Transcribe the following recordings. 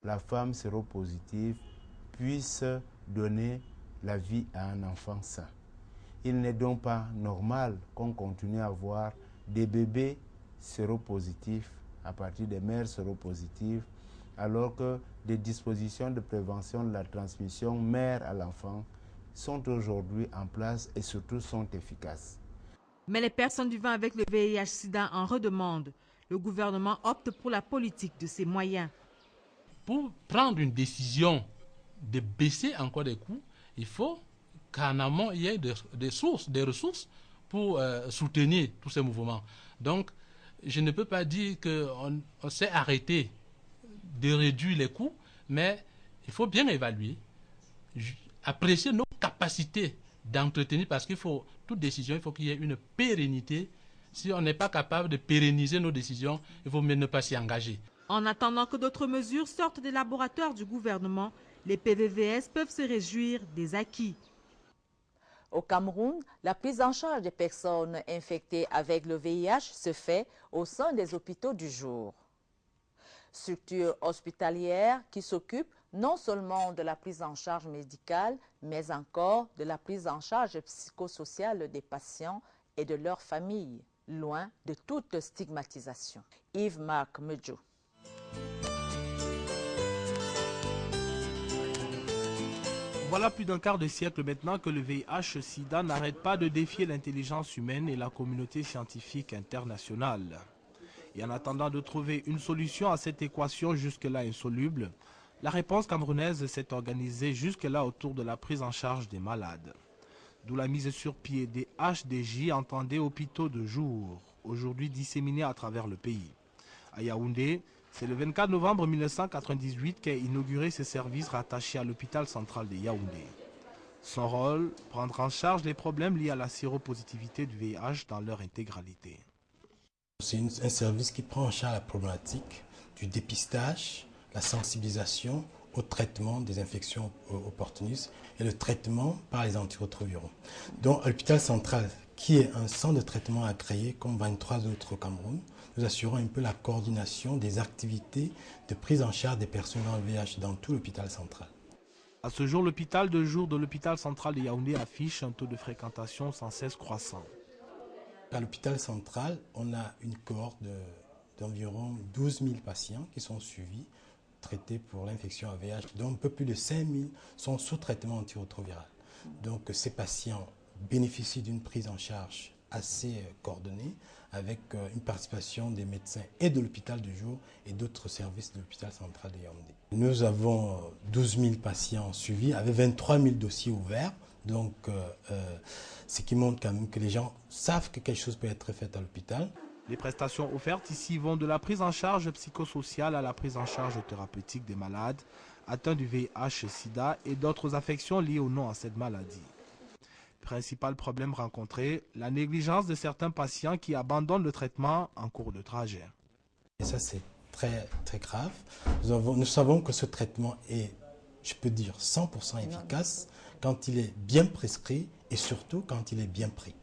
la femme séropositive puisse donner la vie à un enfant sain. Il n'est donc pas normal qu'on continue à avoir des bébés séropositifs à partir des mères séropositives, alors que des dispositions de prévention de la transmission mère à l'enfant sont aujourd'hui en place et surtout sont efficaces. Mais les personnes vivant avec le VIH-Sida en redemandent. Le gouvernement opte pour la politique de ses moyens. Pour prendre une décision de baisser encore des coûts, il faut qu'en amont, il y ait des ressources pour soutenir tous ces mouvements. Donc, je ne peux pas dire qu'on s'est arrêté de réduire les coûts, mais il faut bien évaluer, apprécier nos capacités d'entretenir, parce qu'il faut, toute décision, il faut qu'il y ait une pérennité. Si on n'est pas capable de pérenniser nos décisions, il faut mieux ne pas s'y engager. En attendant que d'autres mesures sortent des laboratoires du gouvernement, les PVVS peuvent se réjouir des acquis. Au Cameroun, la prise en charge des personnes infectées avec le VIH se fait au sein des hôpitaux du jour. Structure hospitalière qui s'occupe non seulement de la prise en charge médicale, mais encore de la prise en charge psychosociale des patients et de leurs familles, loin de toute stigmatisation. Yves-Marc Medjo. Voilà plus d'un quart de siècle maintenant que le VIH-Sida n'arrête pas de défier l'intelligence humaine et la communauté scientifique internationale. Et en attendant de trouver une solution à cette équation jusque-là insoluble, la réponse camerounaise s'est organisée jusque-là autour de la prise en charge des malades. D'où la mise sur pied des HDJ, entendez hôpitaux de jour, aujourd'hui disséminés à travers le pays. À Yaoundé, c'est le 24 novembre 1998 qu'est inauguré ce service rattaché à l'hôpital central de Yaoundé. Son rôle, prendre en charge les problèmes liés à la séropositivité du VIH dans leur intégralité. C'est un service qui prend en charge la problématique du dépistage, la sensibilisation au traitement des infections opportunistes et le traitement par les antirétroviraux. Donc à l'hôpital central, qui est un centre de traitement agréé comme 23 autres au Cameroun, nous assurons un peu la coordination des activités de prise en charge des personnes dans le VIH dans tout l'hôpital central. À ce jour, l'hôpital de jour de l'hôpital central de Yaoundé affiche un taux de fréquentation sans cesse croissant. À l'hôpital central, on a une cohorte d'environ 12 000 patients qui sont suivis, traités pour l'infection à VIH, dont un peu plus de 5 000 sont sous traitement antirétroviral. Donc ces patients bénéficient d'une prise en charge assez coordonnée, avec une participation des médecins et de l'hôpital du jour et d'autres services de l'hôpital central de Yaoundé. Nous avons 12 000 patients suivis avec 23 000 dossiers ouverts. Donc, ce qui montre quand même que les gens savent que quelque chose peut être fait à l'hôpital. Les prestations offertes ici vont de la prise en charge psychosociale à la prise en charge thérapeutique des malades atteints du VIH-Sida et d'autres affections liées ou non à cette maladie. Principal problème rencontré, la négligence de certains patients qui abandonnent le traitement en cours de trajet. Et ça, c'est très, très grave. Nous savons que ce traitement est, je peux dire, 100% efficace quand il est bien prescrit et surtout quand il est bien pris.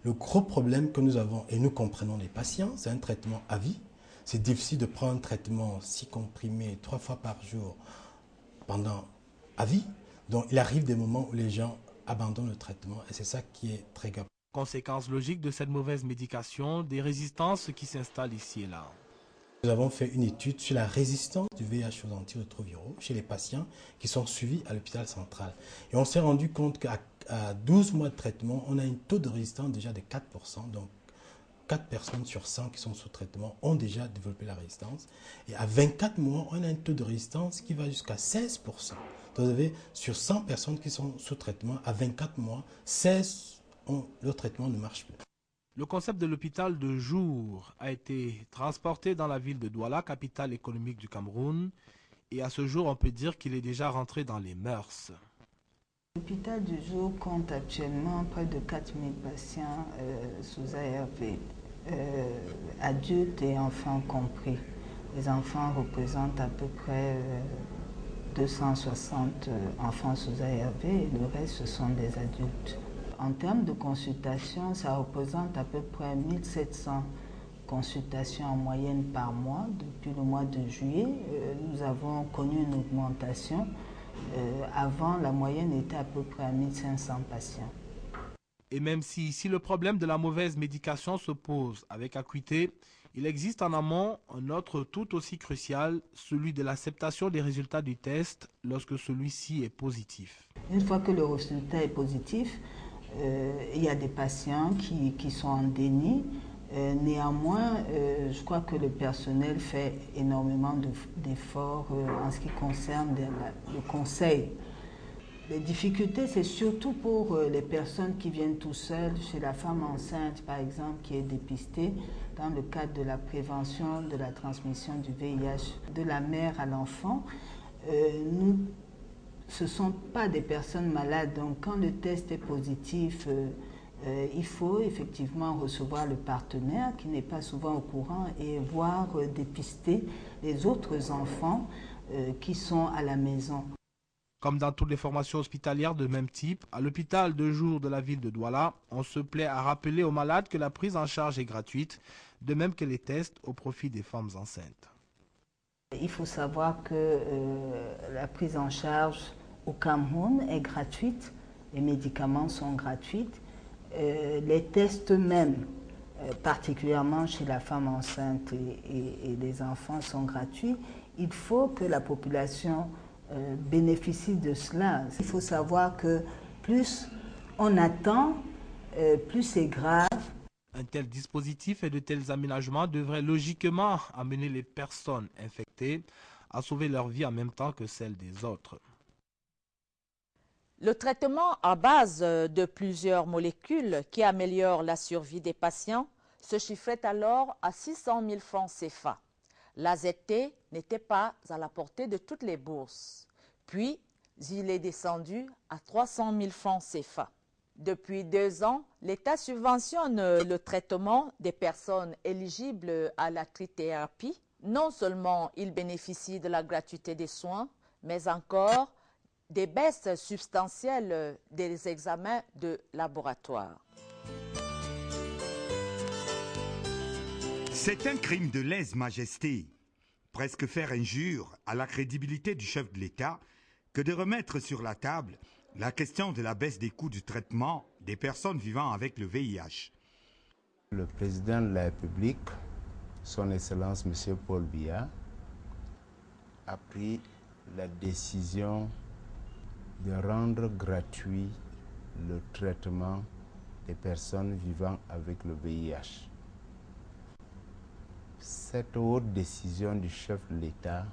Le gros problème que nous avons, et nous comprenons les patients, c'est un traitement à vie. C'est difficile de prendre un traitement 6 comprimés 3 fois par jour pendant à vie. Donc il arrive des moments où les gens abandonnent le traitement et c'est ça qui est très grave. Conséquence logique de cette mauvaise médication, des résistances qui s'installent ici et là. Nous avons fait une étude sur la résistance du VIH aux antirétroviraux chez les patients qui sont suivis à l'hôpital central. Et on s'est rendu compte qu'à 12 mois de traitement, on a un taux de résistance déjà de 4%. Donc 4 personnes sur 100 qui sont sous traitement ont déjà développé la résistance. Et à 24 mois, on a un taux de résistance qui va jusqu'à 16%. Donc vous avez sur 100 personnes qui sont sous traitement, à 24 mois, 16 leur traitement ne marche plus. Le concept de l'hôpital de jour a été transporté dans la ville de Douala, capitale économique du Cameroun. Et à ce jour, on peut dire qu'il est déjà rentré dans les mœurs. L'hôpital du jour compte actuellement près de 4000 patients sous ARV, adultes et enfants compris. Les enfants représentent à peu près 260 enfants sous ARV et le reste, ce sont des adultes. En termes de consultation, ça représente à peu près 1700 consultations en moyenne par mois. Depuis le mois de juillet, nous avons connu une augmentation. Avant, la moyenne était à peu près à 1500 patients. Et même si ici le problème de la mauvaise médication se pose avec acuité, il existe en amont un autre tout aussi crucial, celui de l'acceptation des résultats du test lorsque celui-ci est positif. Une fois que le résultat est positif, il y a des patients qui sont en déni. Néanmoins, je crois que le personnel fait énormément d'efforts en ce qui concerne le conseil. Les difficultés, c'est surtout pour les personnes qui viennent tout seules, chez la femme enceinte, par exemple, qui est dépistée dans le cadre de la prévention de la transmission du VIH de la mère à l'enfant. Ce ne sont pas des personnes malades, donc quand le test est positif, il faut effectivement recevoir le partenaire qui n'est pas souvent au courant et voir dépister les autres enfants qui sont à la maison. Comme dans toutes les formations hospitalières de même type, à l'hôpital de jour de la ville de Douala, on se plaît à rappeler aux malades que la prise en charge est gratuite, de même que les tests au profit des femmes enceintes. Il faut savoir que la prise en charge au Cameroun est gratuite, les médicaments sont gratuits, les tests même, particulièrement chez la femme enceinte et les enfants, sont gratuits. Il faut que la population bénéficie de cela. Il faut savoir que plus on attend, plus c'est grave. Un tel dispositif et de tels aménagements devraient logiquement amener les personnes infectées à sauver leur vie en même temps que celle des autres. Le traitement à base de plusieurs molécules qui améliorent la survie des patients se chiffrait alors à 600 000 francs CFA. L'AZT n'était pas à la portée de toutes les bourses. Puis, il est descendu à 300 000 francs CFA. Depuis 2 ans, l'État subventionne le traitement des personnes éligibles à la trithérapie. Non seulement ils bénéficient de la gratuité des soins, mais encore des baisses substantielles des examens de laboratoire. C'est un crime de lèse-majesté, presque faire injure à la crédibilité du chef de l'État que de remettre sur la table la question de la baisse des coûts du traitement des personnes vivant avec le VIH. Le président de la République, son Excellence M. Paul Biya, a pris la décision de rendre gratuit le traitement des personnes vivant avec le VIH. Cette haute décision du chef de l'État